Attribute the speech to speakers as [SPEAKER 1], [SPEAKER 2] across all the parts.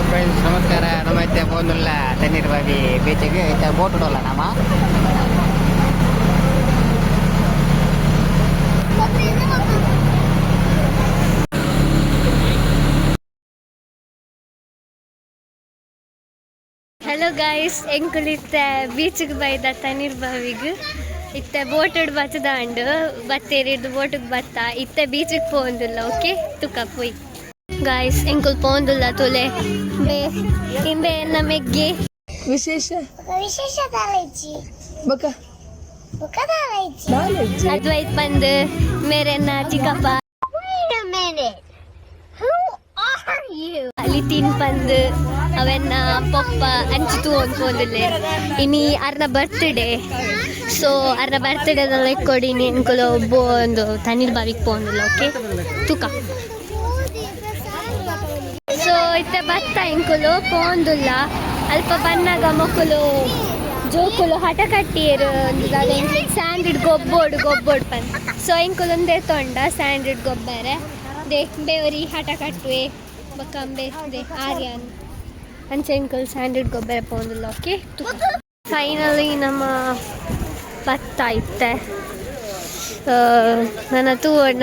[SPEAKER 1] Friends ನಮಸ್ಕಾರ ನಮೈತೆ ಪೋನುಲ್ಲ ತಣ್ಣೀರ್ ಬಾವಿ ಬೀಚಿಗೆ ಬೋಟ್ ಉಡೋಲ್ಲ ನಮ್ಮ
[SPEAKER 2] ಹಲೋ ಗಾಯ್ಸ್ ಎಂಕುಲು ಇತ್ತೆ ಬೀಚ್ಗೆ ಬೈದ ತಣ್ಣೀರ್ ಬಾವಿಗೆ ಇತ್ತೆ ಬೋಟ್ ಬತ್ತದಾಂಡು ಬತ್ತೇರಿದ್ದು ಬೋಟಿಗೆ ಬತ್ತ ಇತ್ತೆ ಬೀಚಿಗೆ ಪೋಂದುಲ್ಲ ಓಕೆ ತುಕ ಪೋಯ್ ಗಾಯ್ಸ್ ಎಂಕುಲು ಪೋಂದುಲ್ಲ ತುಲೆ ಬೇ ಇಂಬೆ ನಮೆಗ್ಗೆ
[SPEAKER 3] ವಿಶೇಷ
[SPEAKER 4] ವಿಶೇಷ ತಾಲೈಚಿ
[SPEAKER 3] ಬಕ
[SPEAKER 4] ಬುಕ ತಾಲೈಚಿ
[SPEAKER 2] ಅದ್ವೈತ್ ಬಂದು ಮೇರೆನ್ನ ಚಿಕ್ಕಪ್ಪ
[SPEAKER 4] Wait a minute. Who are you?
[SPEAKER 2] ಅಲ್ಲಿ ತಿನ್ ಬಂದು ಅವನ್ನ ಪಪ್ಪ ಅಂಚಿತು ಅನ್ಕೊಂದಿಲ್ಲ ಇನಿ ಅರ್ನ ಬರ್ತ್ಡೇ ಸೊ ಅರ್ನ ಬರ್ತ್ಡೇದಲ್ಲ ಕೊಡಿನಿ ಎಂಕುಲು ಒಂದು ತಣ್ಣೀರ್ ಬಾವಿಗೆ ಪೋಂದಿಲ್ಲ ಓಕೆ ತುಕ ಸೊ ಇತ್ತೆ ಬತ್ತ ಎಂಕುಲು ಪೋಂದುಲ್ಲ ಅಲ್ಪ ಬನ್ನಾಗ ಮಕ್ಕಳು ಜೋಕುಲು ಹಠ ಕಟ್ಟಿಯರು ಸ್ಯಾಂಡಿಡ್ ಗೊಬ್ಬೋಡು ಪನ್ ಸೊ ಎಂಕುಲು ಒಂದೇ ತೊಂಡ ಸ್ಯಾಂಡಿಡ್ ಗೊಬ್ಬರ ದೇ ಬೇವರಿ ಹಠ ಕಟ್ಟುವೆ ಬಕ್ಕಂಬೆ ದೇ ಆರ್ಯನ್ ಅಂಚೆ ಎಂಕುಲು ಸ್ಯಾಂಡಿಡ್ ಗೊಬ್ಬರ ಪೋಂದಿಲ್ಲ ಓಕೆ ಫೈನಲಿ ನಮ್ಮ ಭತ್ತ ಇತ್ತೆ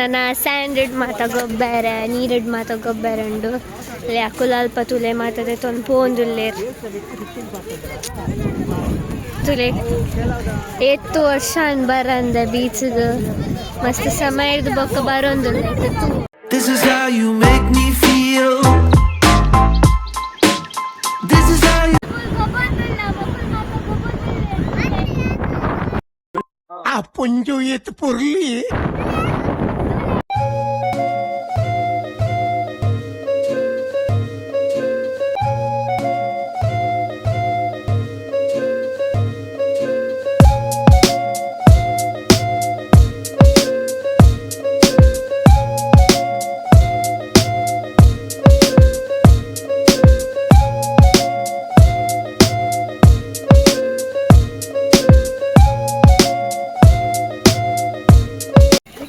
[SPEAKER 2] ನನ್ನ ಸ್ಯಾಂಡಿಡ್ ಮಾತ ಗೊಬ್ಬರ ನೀರಿಡ್ ಮಾತ ಗೊಬ್ಬರ ಉಂಡು ಅಕುಲು ಅಲ್ಪ ತುಲೆ ಮಾತದೆ ತೊಂದು ಪೋಂದುಲ್ಲೇರ್ ತುಲೆ 8 ವರ್ಷ ಬರಂದೆ ಬೀಚ್ಗೆ ಮಸ್ತ್ ಸಮಯದ ಬೊಕ್ಕ ಬರೋಂದುಲ್ಲ
[SPEAKER 5] This is how you make me feel. This is how you
[SPEAKER 3] ಆ ಪುಂಜು ಎತ್ತು ಪುರ್ಲಿ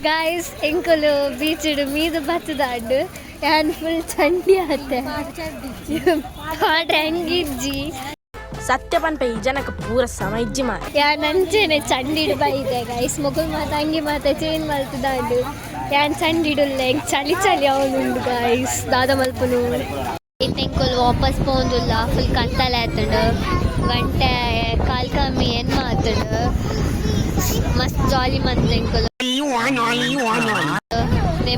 [SPEAKER 2] ಗಾಯ್ಸ್ ಎಂಕುಲು ಬೀಚಿಡು ಮೀದು ಬತ್ತದಾಂಡು ಯಾನ್ ಫುಲ್ ಚಂಡಿ ಆತೆ ಹಂಗಿಜ್ಜಿ
[SPEAKER 6] ಸತ್ಯ ಪನ್ಪೆ ಈ ಜನಕ್ಕೆ ಪೂರ ಸಮಜ್ಜಿ ಮಾರ
[SPEAKER 2] ಯಾನ್ ಅಂಚೆನೆ ಚಂಡಿಡು ಬೈದೆ ಗೈಸ್ ಮುಗುಲ್ ಮಾತ ಅಂಗಿ ಮಾತ ಚೇಂಜ್ ಮಾಡ್ತದಾಂಡು ಯಾನ್ ಚಂಡಿಡುಲ್ಲ ಹೆಂಗ್ ಚಳಿ ಚಳಿ ಅವನುಂಡು ಗೈಸ್ ದಾದ ಮಲ್ಪುನು ಎಂಕುಲು ವಾಪಸ್ ಪೋಂದುಲ್ಲ ಫುಲ್ ಕತ್ತಲೆ ಆತಡು ಗಂಟೆ ಕಾಲ್ ಕಮ್ಮಿ ಏನ್ ಮಾತಡು ಮಸ್ತ್ ಜಾಲಿ ಮಂತ್ ಎಂಕುಲು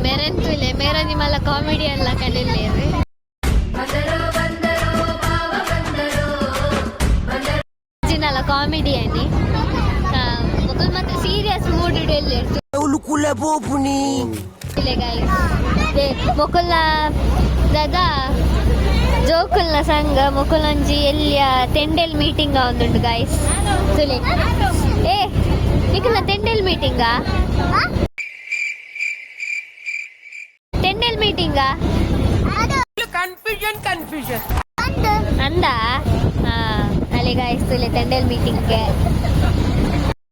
[SPEAKER 2] ಮೇರಂತುಲೆ ಮೇರ ನಿಮ್ಮಲ್ಲ ಕಾಮಿಡಿ ಎಲ್ಲ ಕಲಿಲೇರಿ ಜಿನಲ್ಲ ಕಾಮಿಡಿ ಅನ್ನಿ ಮುಗುಲ್ ಮತ್ತೆ ಸೀರಿಯಸ್ ಮೂಡ್ ಇಡಲ್ಲಿ
[SPEAKER 5] kula bopuni.
[SPEAKER 2] ಮೊಕುಲ ದಾದಾ ಜೋಕುಲ್ನ ಸಂಘ ಮೊಕುಲಂಜಿ ಎಲ್ಲಿಯ ತೆಂಡೆಲ್ ಮೀಟಿಂಗ್ ಒಂದುಂಟು ಗಾಯ್ಸ್ ತುಲೆ ಏ ನಿಖಿಲ್ನ ತೆಂಡೆಲ್ ಮೀಟಿಂಗಾ ಟೆಂಡೆಲ್ ಮೀಟಿಂಗಾ
[SPEAKER 5] ಕನ್ಫ್ಯೂಷನ್
[SPEAKER 2] ಅಂದ ಅಲ್ಲಿ ಗಾಯ್ಸ್ ತುಲೆ ಟೆಂಡೆಲ್ ಮೀಟಿಂಗ್ಗೆ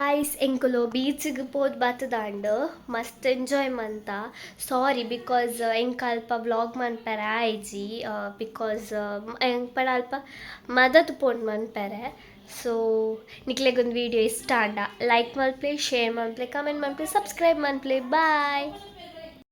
[SPEAKER 2] ಗಾಯ್ಸ್ ಎಂಕುಲು ಬೀಚಿಗೆ ಪೋದ್ ಬತ್ತದಾಂಡು ಮಸ್ತ್ ಎಂಜಾಯ್ ಮಂತ ಸಾರಿ ಬಿಕಾಸ್ ಎಂಕ್ ಅಲ್ಪ ವ್ಲಾಗ್ ಮನ್ಪೆರೆ ಆಯ್ಜಿ ಬಿಕಾಸ್ ಎಂಕ್ ಪಡ ಅಲ್ಪ ಮದತ್ ಪೋಂಡ್ ಮನ್ಪೆರೆ ಸೊ ನಿಕ್ಲೆಗೊಂದು ವಿಡಿಯೋ ಇಷ್ಟ ಅಂಡ ಲೈಕ್ ಮಲ್ಪ್ಲೆ ಶೇರ್ ಮಲ್ಪ್ಲೆ ಕಮೆಂಟ್ ಮಲ್ಪ್ಲೆ ಸಬ್ಸ್ಕ್ರೈಬ್ ಮಲ್ಪ್ಲೆ ಬಾಯ್